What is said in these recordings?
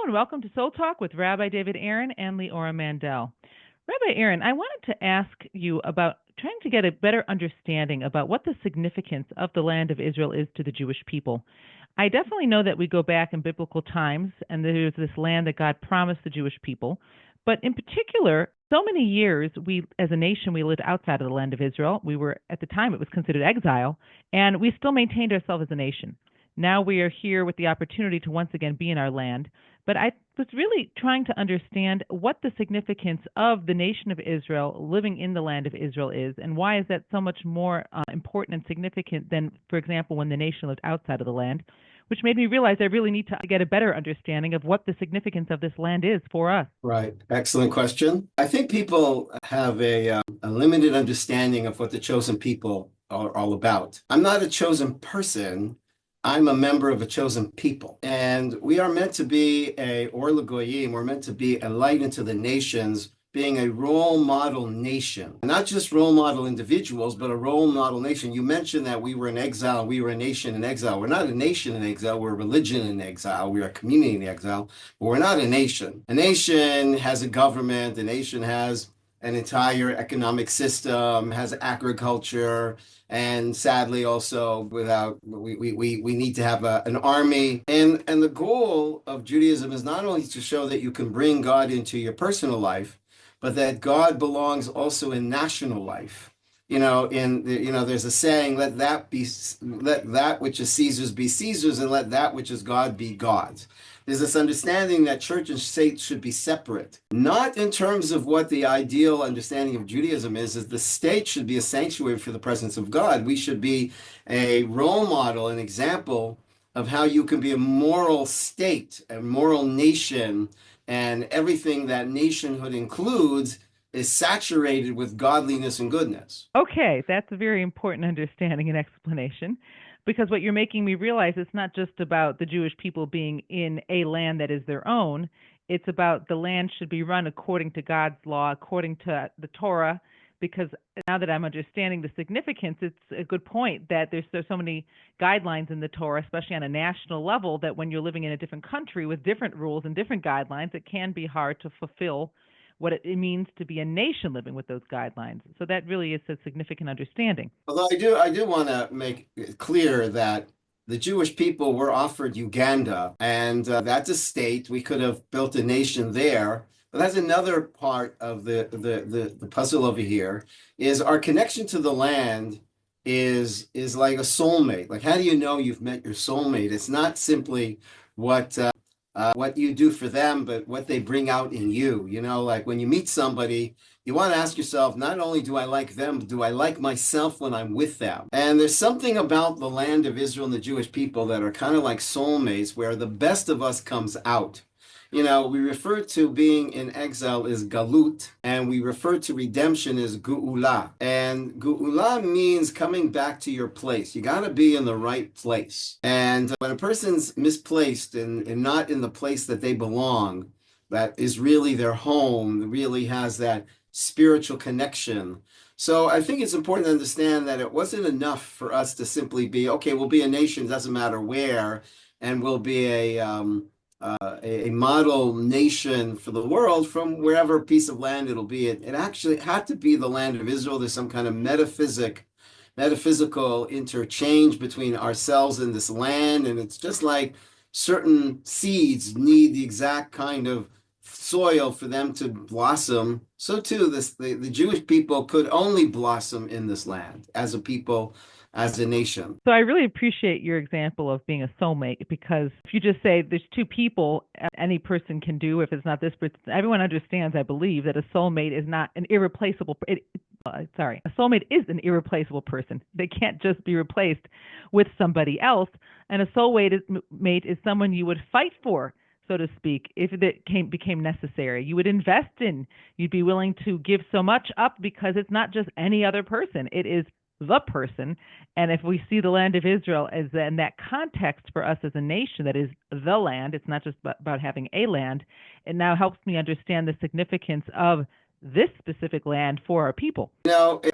and welcome to Soul Talk with Rabbi David Aaron and Leora Mandel. Rabbi Aaron, I wanted to ask you about trying to get a better understanding about what the significance of the land of Israel is to the Jewish people. I definitely know that we go back in biblical times, and there's this land that God promised the Jewish people. But in particular, so many years, we, as a nation, we lived outside of the land of Israel. We were, at the time, it was considered exile, and we still maintained ourselves as a nation. Now we are here with the opportunity to once again be in our land. But I was really trying to understand what the significance of the nation of Israel living in the land of Israel is, and why is that so much more important and significant than, for example, when the nation lived outside of the land, which made me realize I really need to get a better understanding of what the significance of this land is for us. Right. Excellent question. I think people have a limited understanding of what the chosen people are all about. I'm not a chosen person. I'm a member of a chosen people. And we are meant to be Or L'Goyim. We're meant to be a light into the nations, being a role model nation. Not just role model individuals, but a role model nation. You mentioned that we were in exile. We were a nation in exile. We're not a nation in exile. We're a religion in exile. We're a community in exile. But we're not a nation. A nation has a government. A nation has an entire economic system, has agriculture, and sadly also we need to have an army. And the goal of Judaism is not only to show that you can bring God into your personal life, but that God belongs also in national life. There's a saying, let that which is Caesar's be Caesar's, and let that which is God be God's. There's this understanding that church and state should be separate, not in terms of what the ideal understanding of Judaism is the state should be a sanctuary for the presence of God. We should be a role model, an example of how you can be a moral state, a moral nation, and everything that nationhood includes is saturated with godliness and goodness. Okay, that's a very important understanding and explanation, because what you're making me realize it's not just about the Jewish people being in a land that is their own. It's about the land should be run according to God's law, according to the Torah, because now that I'm understanding the significance, it's a good point that there's so many guidelines in the Torah, especially on a national level, that when you're living in a different country with different rules and different guidelines, it can be hard to fulfill what it means to be a nation living with those guidelines. So that really is a significant understanding. Although I do want to make it clear that the Jewish people were offered Uganda, and that's a state. We could have built a nation there. But that's another part of the puzzle over here, is our connection to the land is like a soulmate. Like, how do you know you've met your soulmate? It's not simply what you do for them, but what they bring out in you. Like when you meet somebody, you want to ask yourself, not only do I like them, but do I like myself when I'm with them? And there's something about the land of Israel and the Jewish people that are kind of like soulmates, where the best of us comes out. We refer to being in exile as galut, and we refer to redemption as geula. And geula means coming back to your place. You got to be in the right place. And when a person's misplaced and not in the place that they belong, that is really their home, really has that spiritual connection. So I think it's important to understand that it wasn't enough for us to simply be, okay, we'll be a nation, doesn't matter where, and we'll be a model nation for the world from wherever piece of land it'll be. It actually had to be the land of Israel. There's some kind of metaphysical interchange between ourselves and this land. And it's just like certain seeds need the exact kind of soil for them to blossom. So too, the Jewish people could only blossom in this land as a people, as a nation. So I really appreciate your example of being a soulmate, because if you just say there's two people any person can do, if it's not this person, everyone understands, I believe, that a soulmate is not an irreplaceable, a soulmate is an irreplaceable person. They can't just be replaced with somebody else. And a soulmate is someone you would fight for, so to speak, if it became necessary. You would invest in, you'd be willing to give so much up, because it's not just any other person. It is the person. And if we see the land of Israel as in that context for us as a nation, that is the land, it's not just about having a land, it now helps me understand the significance of this specific land for our people.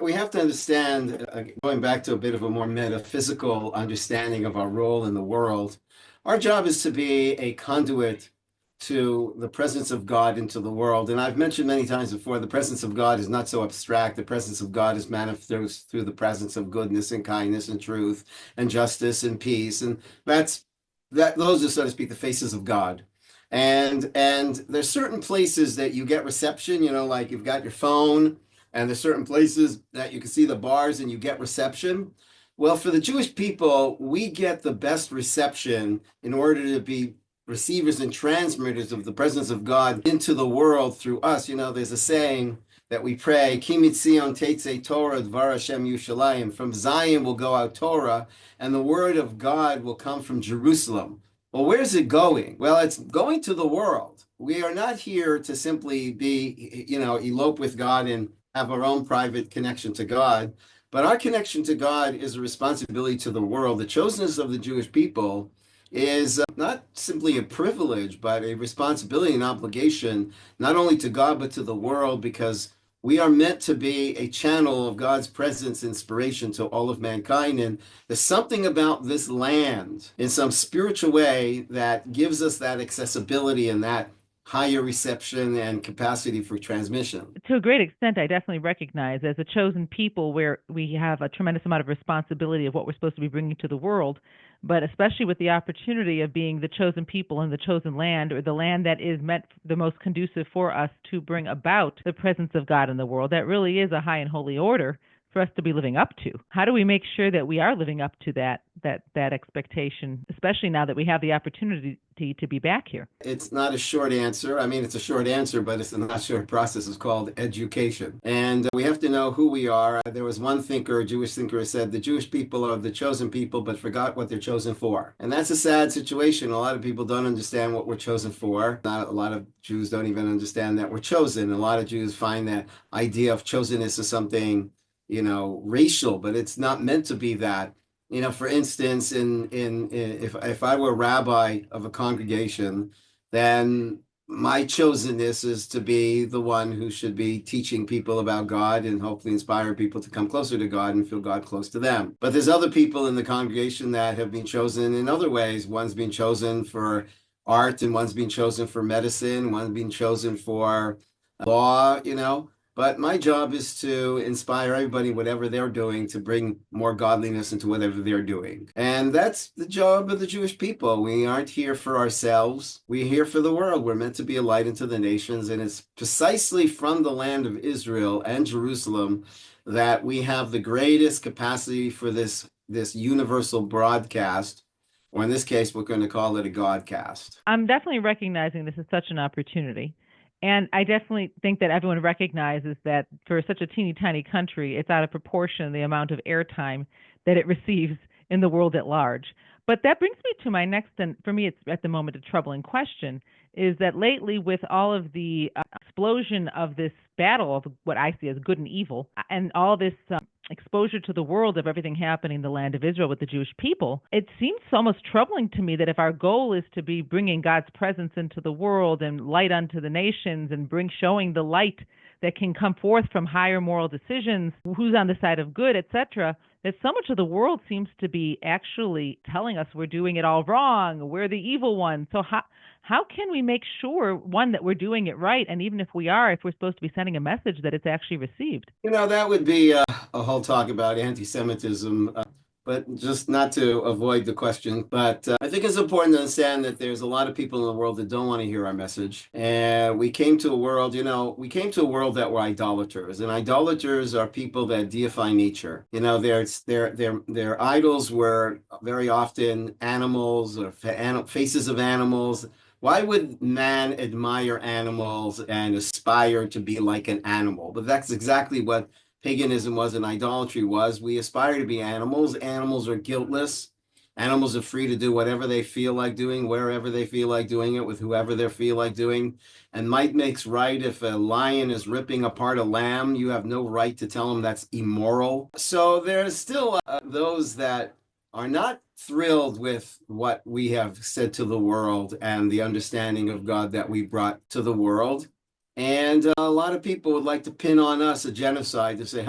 We have to understand, going back to a bit of a more metaphysical understanding of our role in the world, our job is to be a conduit to the presence of God into the world. And I've mentioned many times before, the presence of God is not so abstract. The presence of God is manifested through the presence of goodness and kindness and truth and justice and peace. And those are, so to speak, the faces of God. And there's certain places that you get reception, like you've got your phone, and there's certain places that you can see the bars and you get reception. Well, for the Jewish people, we get the best reception in order to be receivers and transmitters of the presence of God into the world through us. There's a saying that we pray, Ki mitzion tetzei Torah dvar Hashem Yushalayim. From Zion will go out Torah, and the word of God will come from Jerusalem. Well, where's it going? Well, it's going to the world. We are not here to simply be, elope with God and have our own private connection to God, but our connection to God is a responsibility to the world. The chosenness of the Jewish people is not simply a privilege, but a responsibility and obligation, not only to God, but to the world, because we are meant to be a channel of God's presence, inspiration to all of mankind. And there's something about this land in some spiritual way that gives us that accessibility and that higher reception and capacity for transmission. To a great extent, I definitely recognize as a chosen people where we have a tremendous amount of responsibility of what we're supposed to be bringing to the world, but especially with the opportunity of being the chosen people in the chosen land, or the land that is meant the most conducive for us to bring about the presence of God in the world. That really is a high and holy order for us to be living up to. How do we make sure that we are living up to that expectation, especially now that we have the opportunity to be back here? It's not a short answer. I mean, it's a short answer, but it's not a short process. It's called education. And we have to know who we are. There was one thinker, a Jewish thinker, who said the Jewish people are the chosen people, but forgot what they're chosen for. And that's a sad situation. A lot of people don't understand what we're chosen for. Not a lot of Jews don't even understand that we're chosen. A lot of Jews find that idea of chosenness as something racial, but it's not meant to be that. For instance, if I were a rabbi of a congregation, then my chosenness is to be the one who should be teaching people about God and hopefully inspire people to come closer to God and feel God close to them. But there's other people in the congregation that have been chosen in other ways. One's been chosen for art, and one's been chosen for medicine, one's been chosen for law, But my job is to inspire everybody, whatever they're doing, to bring more godliness into whatever they're doing. And that's the job of the Jewish people. We aren't here for ourselves. We're here for the world. We're meant to be a light into the nations. And it's precisely from the land of Israel and Jerusalem that we have the greatest capacity for this universal broadcast. Or in this case, we're going to call it a Godcast. I'm definitely recognizing this is such an opportunity. And I definitely think that everyone recognizes that for such a teeny tiny country, it's out of proportion the amount of airtime that it receives in the world at large. But that brings me to my next, and for me, it's at the moment a troubling question, is that lately with all of the explosion of this battle of what I see as good and evil, and all this exposure to the world of everything happening in the land of Israel with the Jewish people, it seems almost troubling to me that if our goal is to be bringing God's presence into the world and light unto the nations and showing the light that can come forth from higher moral decisions, who's on the side of good, etc., that so much of the world seems to be actually telling us we're doing it all wrong, we're the evil one. So how can we make sure, one, that we're doing it right, and even if we're supposed to be sending a message, that it's actually received? That would be a whole talk about anti-Semitism, but just not to avoid the question. But I think it's important to understand that there's a lot of people in the world that don't want to hear our message. And we came to a world, that were idolaters. And idolaters are people that deify nature. Their idols were very often animals or faces of animals. Why would man admire animals and aspire to be like an animal? But that's exactly what paganism was and idolatry was. We aspire to be animals. Animals are guiltless. Animals are free to do whatever they feel like doing, wherever they feel like doing it, with whoever they feel like doing. And might makes right. If a lion is ripping apart a lamb, you have no right to tell him that's immoral. So there's still those that are not thrilled with what we have said to the world and the understanding of God that we brought to the world. And a lot of people would like to pin on us a genocide, to say,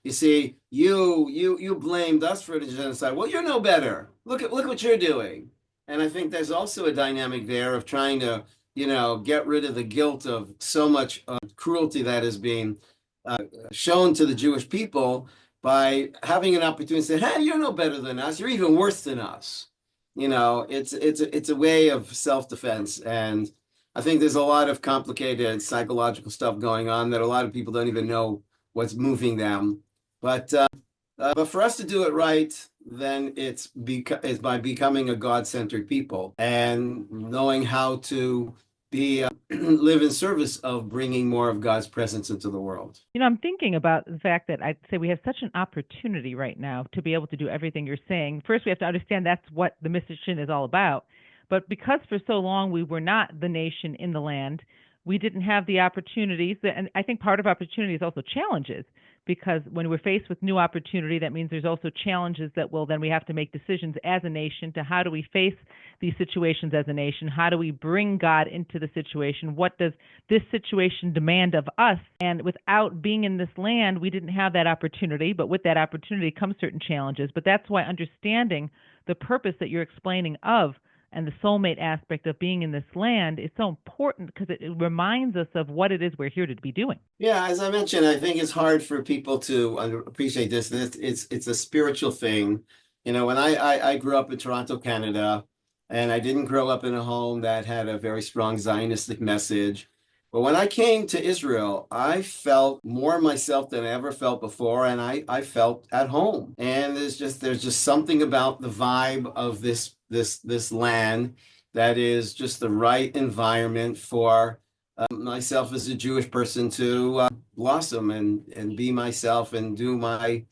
you see, you blamed us for the genocide. Well, you're no better. Look what you're doing. And I think there's also a dynamic there of trying to get rid of the guilt of so much cruelty that is being shown to the Jewish people by having an opportunity to say, "Hey, you're no better than us. You're even worse than us." It's a way of self-defense, and I think there's a lot of complicated psychological stuff going on that a lot of people don't even know what's moving them. But for us to do it right, then it's by becoming a God-centered people and knowing how to be live in service of bringing more of God's presence into the world. I'm thinking about the fact that I'd say we have such an opportunity right now to be able to do everything you're saying. First, we have to understand that's what the mission is all about. But because for so long we were not the nation in the land, we didn't have the opportunities. And I think part of opportunity is also challenges, because when we're faced with new opportunity, that means there's also challenges that then we have to make decisions as a nation to how do we face these situations as a nation? How do we bring God into the situation? What does this situation demand of us? And without being in this land, we didn't have that opportunity. But with that opportunity comes certain challenges. But that's why understanding the purpose that you're explaining of and the soulmate aspect of being in this land is so important, because it reminds us of what it is we're here to be doing. Yeah, as I mentioned, I think it's hard for people to appreciate this. It's a spiritual thing. When I grew up in Toronto, Canada, and I didn't grow up in a home that had a very strong Zionistic message. But when I came to Israel, I felt more myself than I ever felt before, and I felt at home. And there's just something about the vibe of this land that is just the right environment for myself as a Jewish person to blossom and be myself and do my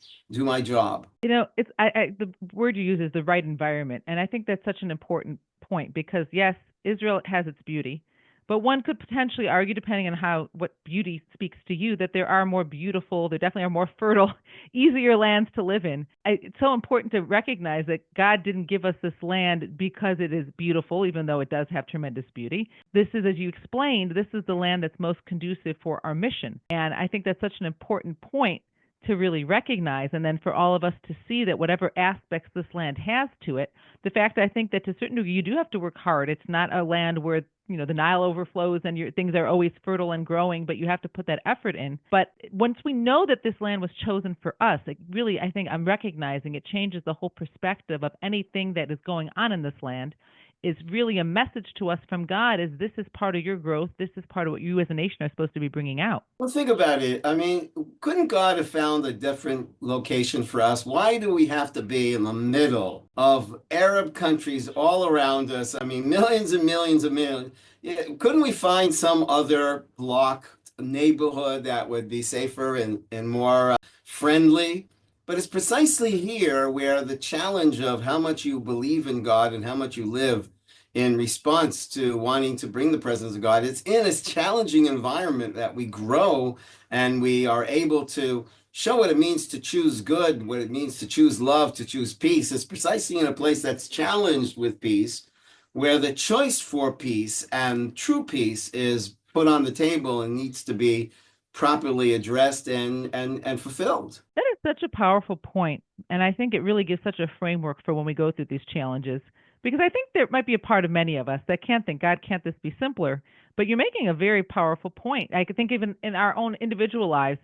job. It's the word you use is the right environment, and I think that's such an important point, because yes, Israel has its beauty, but one could potentially argue, depending on what beauty speaks to you, that there definitely are more fertile, easier lands to live in. It's so important to recognize that God didn't give us this land because it is beautiful, even though it does have tremendous beauty. This is, as you explained, this is the land that's most conducive for our mission. And I think that's such an important point to really recognize, and then for all of us to see that whatever aspects this land has to it, the fact, I think, that to a certain degree you do have to work hard. It's not a land where the Nile overflows and things are always fertile and growing, but you have to put that effort in. But once we know that this land was chosen for us, it really, I think I'm recognizing it changes the whole perspective of anything that is going on in this land. Is really a message to us from God, is this is part of your growth. This is part of what you as a nation are supposed to be bringing out. Well, think about it. I mean, couldn't God have found a different location for us? Why do we have to be in the middle of Arab countries all around us? I mean, millions and millions and millions. Yeah, couldn't we find some other block neighborhood that would be safer and more friendly? But it's precisely here where the challenge of how much you believe in God and how much you live in response to wanting to bring the presence of God, it's in a challenging environment that we grow and we are able to show what it means to choose good, what it means to choose love, to choose peace. It's precisely in a place that's challenged with peace, where the choice for peace and true peace is put on the table and needs to be properly addressed and fulfilled. That is such a powerful point, and I think it really gives such a framework for when we go through these challenges. Because I think there might be a part of many of us that can't think, God, can't this be simpler? But you're making a very powerful point. I could think even in our own individual lives,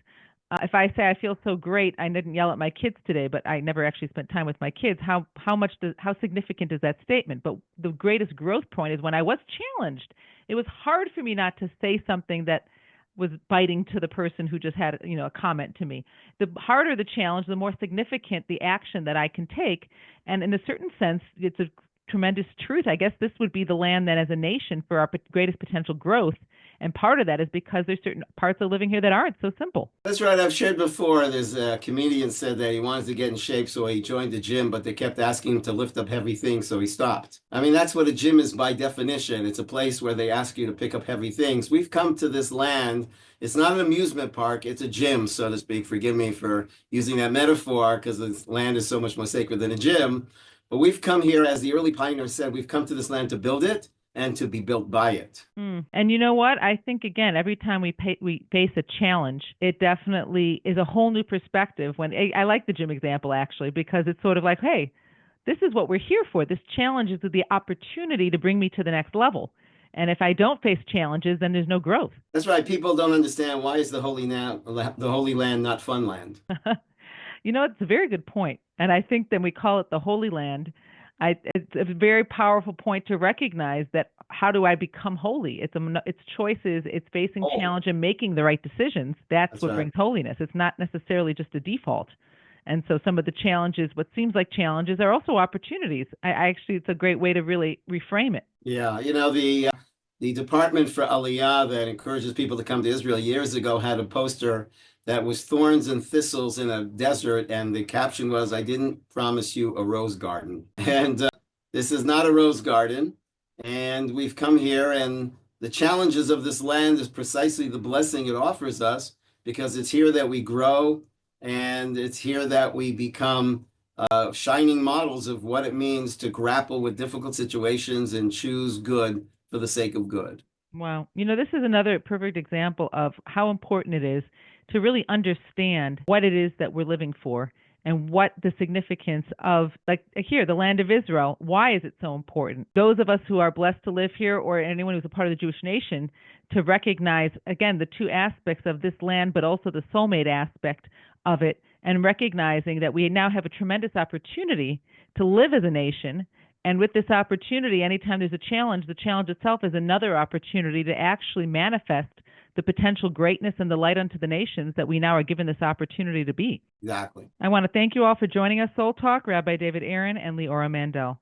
if I say I feel so great, I didn't yell at my kids today, but I never actually spent time with my kids. How significant is that statement? But the greatest growth point is when I was challenged. It was hard for me not to say something that was biting to the person who just had a comment to me. The harder the challenge, the more significant the action that I can take. And in a certain sense, it's a tremendous truth. I guess this would be the land that as a nation for our greatest potential growth. And part of that is because there's certain parts of living here that aren't so simple. That's right. I've shared before. There's a comedian said that he wanted to get in shape, so he joined the gym, but they kept asking him to lift up heavy things, so he stopped. I mean, that's what a gym is by definition. It's a place where they ask you to pick up heavy things. We've come to this land. It's not an amusement park. It's a gym, so to speak. Forgive me for using that metaphor, because this land is so much more sacred than a gym. But we've come here, as the early pioneers said, we've come to this land to build it and to be built by it. And you know what? I think, again, every time we face a challenge, it definitely is a whole new perspective. I like the gym example, actually, because it's sort of like, hey, this is what we're here for. This challenge is the opportunity to bring me to the next level. And if I don't face challenges, then there's no growth. That's right. People don't understand why is the Holy Land not fun land? It's a very good point. And I think then we call it the Holy Land. It's a very powerful point to recognize that how do I become holy? It's choices, it's facing challenge and making the right decisions. That's what brings holiness. It's not necessarily just a default. And so some of the challenges, what seems like challenges, are also opportunities. It's a great way to really reframe it. Yeah, the Department for Aliyah that encourages people to come to Israel years ago had a poster that was thorns and thistles in a desert, and the caption was, "I didn't promise you a rose garden." And this is not a rose garden, and we've come here, and the challenges of this land is precisely the blessing it offers us, because it's here that we grow, and it's here that we become shining models of what it means to grapple with difficult situations and choose good for the sake of good. Wow. This is another perfect example of how important it is to really understand what it is that we're living for and what the significance of, like here, the land of Israel. Why is it so important? Those of us who are blessed to live here, or anyone who's a part of the Jewish nation, to recognize, again, the two aspects of this land, but also the soulmate aspect of it, and recognizing that we now have a tremendous opportunity to live as a nation. And with this opportunity, anytime there's a challenge, the challenge itself is another opportunity to actually manifest the potential greatness and the light unto the nations that we now are given this opportunity to be. Exactly. I want to thank you all for joining us, Soul Talk, Rabbi David Aaron and Leora Mandel.